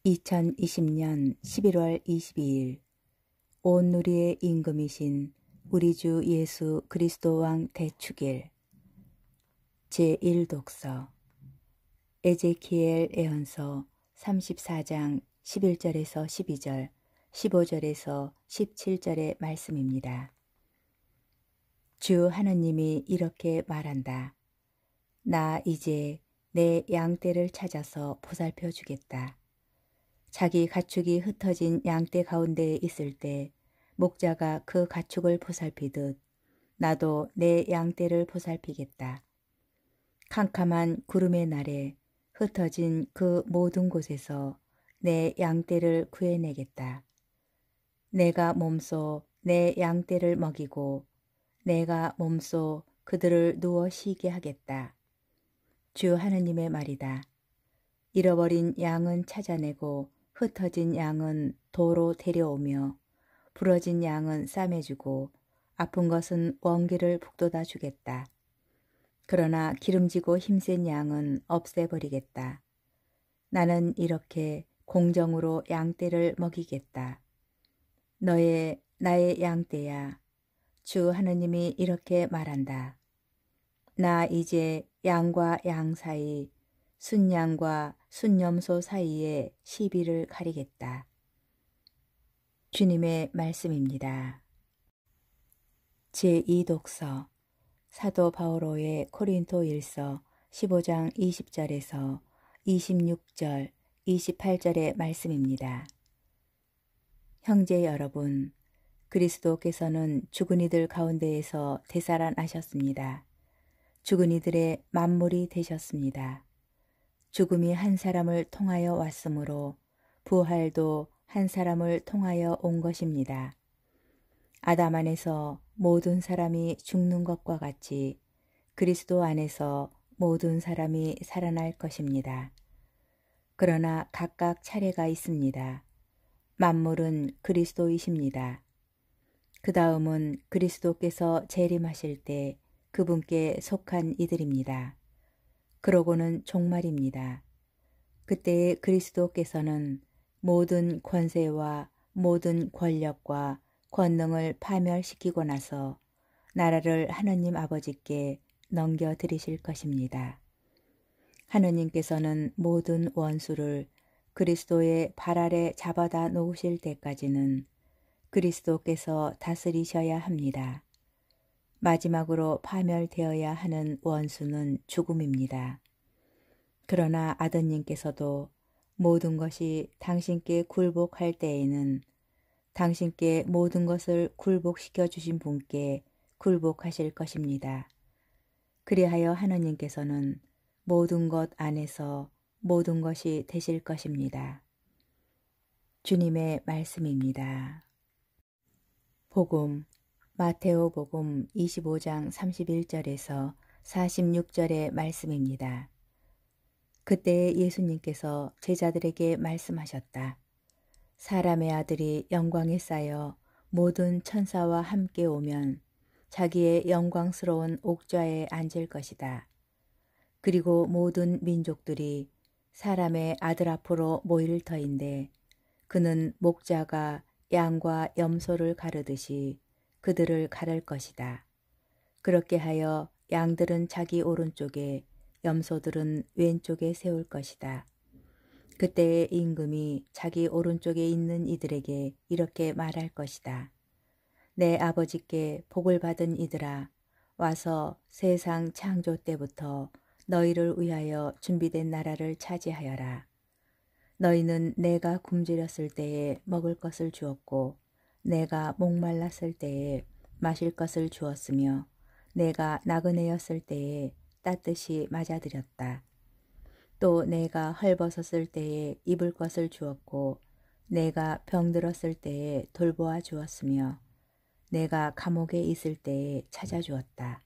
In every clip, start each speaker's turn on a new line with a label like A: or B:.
A: 2020년 11월 22일 온 누리의 임금이신 우리 주 예수 그리스도 왕 대축일 제1독서 에제키엘 예언서 34장 11절에서 12절, 15절에서 17절의 말씀입니다. 주 하느님이 이렇게 말한다. 나 이제 내 양떼를 찾아서 보살펴 주겠다. 자기 가축이 흩어진 양떼 가운데에 있을 때 목자가 그 가축을 보살피듯 나도 내 양떼를 보살피겠다. 캄캄한 구름의 날에 흩어진 그 모든 곳에서 내 양떼를 구해내겠다. 내가 몸소 내 양떼를 먹이고 내가 몸소 그들을 누워 쉬게 하겠다. 주 하느님의 말이다. 잃어버린 양은 찾아내고 흩어진 양은 도로 데려오며 부러진 양은 싸매주고 아픈 것은 원기를 북돋아 주겠다. 그러나 기름지고 힘센 양은 없애버리겠다. 나는 이렇게 공정으로 양떼를 먹이겠다. 나의 양떼야. 주 하느님이 이렇게 말한다. 나 이제 양과 양 사이 순양과 순염소 사이에 시비를 가리겠다. 주님의 말씀입니다. 제2독서 사도 바오로의 코린토 일서 15장 20절에서 26절, 28절의 말씀입니다. 형제 여러분, 그리스도께서는 죽은 이들 가운데에서 되살아나셨습니다. 죽은 이들의 만물이 되셨습니다. 죽음이 한 사람을 통하여 왔으므로 부활도 한 사람을 통하여 온 것입니다. 아담 안에서 모든 사람이 죽는 것과 같이 그리스도 안에서 모든 사람이 살아날 것입니다. 그러나 각각 차례가 있습니다. 만물은 그리스도이십니다. 그 다음은 그리스도께서 재림하실 때 그분께 속한 이들입니다. 그러고는 종말입니다. 그때에 그리스도께서는 모든 권세와 모든 권력과 권능을 파멸시키고 나서 나라를 하느님 아버지께 넘겨드리실 것입니다. 하느님께서는 모든 원수를 그리스도의 발 아래 잡아다 놓으실 때까지는 그리스도께서 다스리셔야 합니다. 마지막으로 파멸되어야 하는 원수는 죽음입니다. 그러나 아드님께서도 모든 것이 당신께 굴복할 때에는 당신께 모든 것을 굴복시켜 주신 분께 굴복하실 것입니다. 그리하여 하느님께서는 모든 것 안에서 모든 것이 되실 것입니다. 주님의 말씀입니다. 복음 마테오 복음 25장 31절에서 46절의 말씀입니다. 그때 예수님께서 제자들에게 말씀하셨다. 사람의 아들이 영광에 쌓여 모든 천사와 함께 오면 자기의 영광스러운 옥좌에 앉을 것이다. 그리고 모든 민족들이 사람의 아들 앞으로 모일 터인데 그는 목자가 양과 염소를 가르듯이 그들을 가를 것이다. 그렇게 하여 양들은 자기 오른쪽에 염소들은 왼쪽에 세울 것이다. 그때의 임금이 자기 오른쪽에 있는 이들에게 이렇게 말할 것이다. 내 아버지께 복을 받은 이들아, 와서 세상 창조 때부터 너희를 위하여 준비된 나라를 차지하여라. 너희는 내가 굶주렸을 때에 먹을 것을 주었고 내가 목말랐을 때에 마실 것을 주었으며 내가 나그네였을 때에 따뜻이 맞아들였다. 또 내가 헐벗었을 때에 입을 것을 주었고 내가 병들었을 때에 돌보아 주었으며 내가 감옥에 있을 때에 찾아주었다.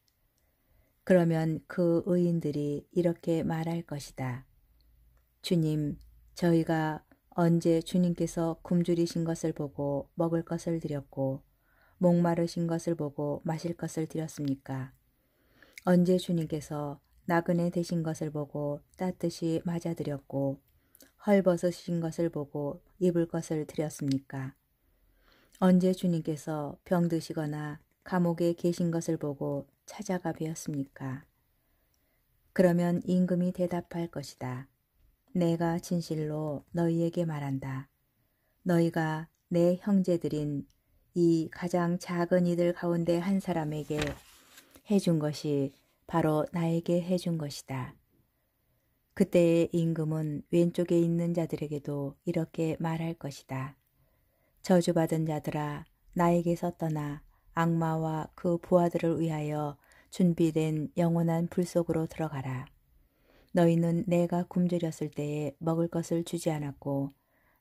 A: 그러면 그 의인들이 이렇게 말할 것이다. 주님, 저희가 언제 주님께서 굶주리신 것을 보고 먹을 것을 드렸고 목마르신 것을 보고 마실 것을 드렸습니까? 언제 주님께서 나그네 되신 것을 보고 따뜻이 맞아드렸고 헐벗으신 것을 보고 입을 것을 드렸습니까? 언제 주님께서 병드시거나 감옥에 계신 것을 보고 찾아가 뵈었습니까? 그러면 임금이 대답할 것이다. 내가 진실로 너희에게 말한다. 너희가 내 형제들인 이 가장 작은 이들 가운데 한 사람에게 해준 것이 바로 나에게 해준 것이다. 그때의 임금은 왼쪽에 있는 자들에게도 이렇게 말할 것이다. 저주받은 자들아, 나에게서 떠나 악마와 그 부하들을 위하여 준비된 영원한 불 속으로 들어가라. 너희는 내가 굶주렸을 때에 먹을 것을 주지 않았고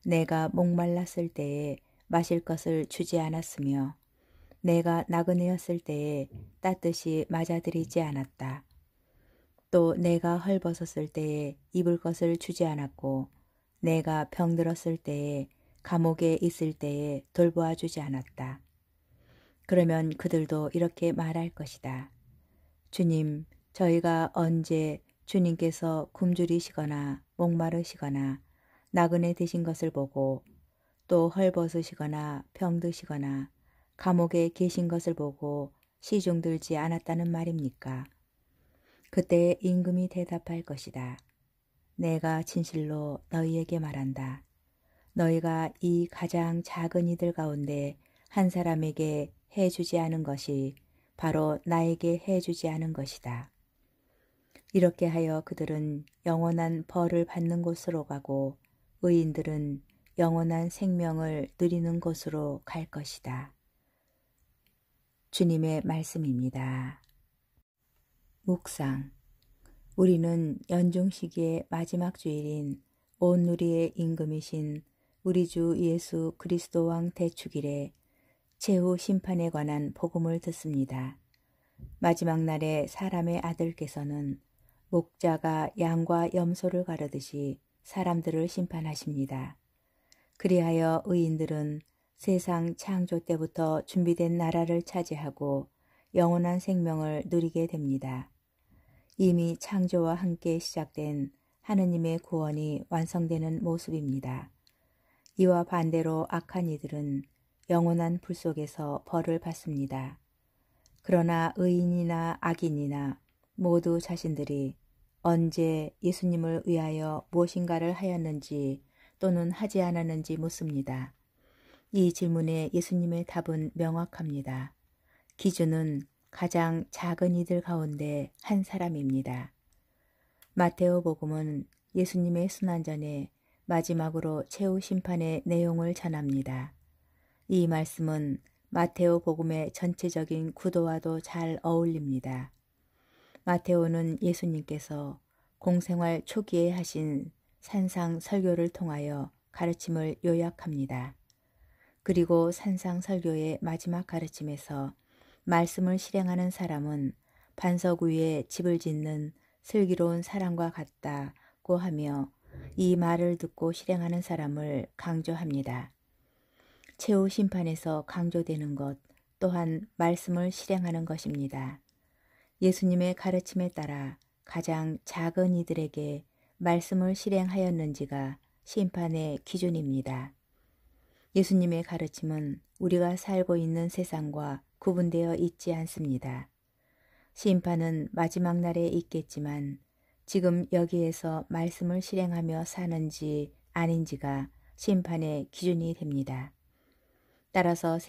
A: 내가 목말랐을 때에 마실 것을 주지 않았으며 내가 나그네였을 때에 따뜻이 맞아들이지 않았다. 또 내가 헐벗었을 때에 입을 것을 주지 않았고 내가 병들었을 때에 감옥에 있을 때에 돌보아 주지 않았다. 그러면 그들도 이렇게 말할 것이다. 주님, 저희가 언제 주님께서 굶주리시거나 목마르시거나 나그네 되신 것을 보고 또 헐벗으시거나 병드시거나 감옥에 계신 것을 보고 시중 들지 않았다는 말입니까? 그때 임금이 대답할 것이다. 내가 진실로 너희에게 말한다. 너희가 이 가장 작은 이들 가운데 한 사람에게 해주지 않은 것이 바로 나에게 해주지 않은 것이다. 이렇게 하여 그들은 영원한 벌을 받는 곳으로 가고 의인들은 영원한 생명을 누리는 곳으로 갈 것이다. 주님의 말씀입니다. 묵상. 우리는 연중 시기의 마지막 주일인 온누리의 임금이신 우리 주 예수 그리스도 왕 대축일에 최후 심판에 관한 복음을 듣습니다. 마지막 날에 사람의 아들께서는 목자가 양과 염소를 가르듯이 사람들을 심판하십니다. 그리하여 의인들은 세상 창조 때부터 준비된 나라를 차지하고 영원한 생명을 누리게 됩니다. 이미 창조와 함께 시작된 하느님의 구원이 완성되는 모습입니다. 이와 반대로 악한 이들은 영원한 불 속에서 벌을 받습니다. 그러나 의인이나 악인이나 모두 자신들이 언제 예수님을 위하여 무엇인가를 하였는지 또는 하지 않았는지 묻습니다. 이 질문에 예수님의 답은 명확합니다. 기준은 가장 작은 이들 가운데 한 사람입니다. 마테오 복음은 예수님의 순환전에 마지막으로 최후 심판의 내용을 전합니다. 이 말씀은 마테오 복음의 전체적인 구도와도 잘 어울립니다. 마테오는 예수님께서 공생활 초기에 하신 산상 설교를 통하여 가르침을 요약합니다. 그리고 산상 설교의 마지막 가르침에서 말씀을 실행하는 사람은 반석 위에 집을 짓는 슬기로운 사람과 같다고 하며 이 말을 듣고 실행하는 사람을 강조합니다. 최후 심판에서 강조되는 것 또한 말씀을 실행하는 것입니다. 예수님의 가르침에 따라 가장 작은 이들에게 말씀을 실행하였는지가 심판의 기준입니다. 예수님의 가르침은 우리가 살고 있는 세상과 구분되어 있지 않습니다. 심판은 마지막 날에 있겠지만 지금 여기에서 말씀을 실행하며 사는지 아닌지가 심판의 기준이 됩니다. 따라서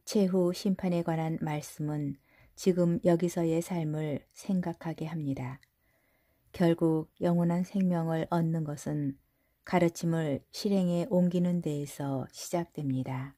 A: 최후 심판에 관한 말씀은 지금 여기서의 삶을 생각하게 합니다. 결국 영원한 생명을 얻는 것은 가르침을 실행에 옮기는 데에서 시작됩니다.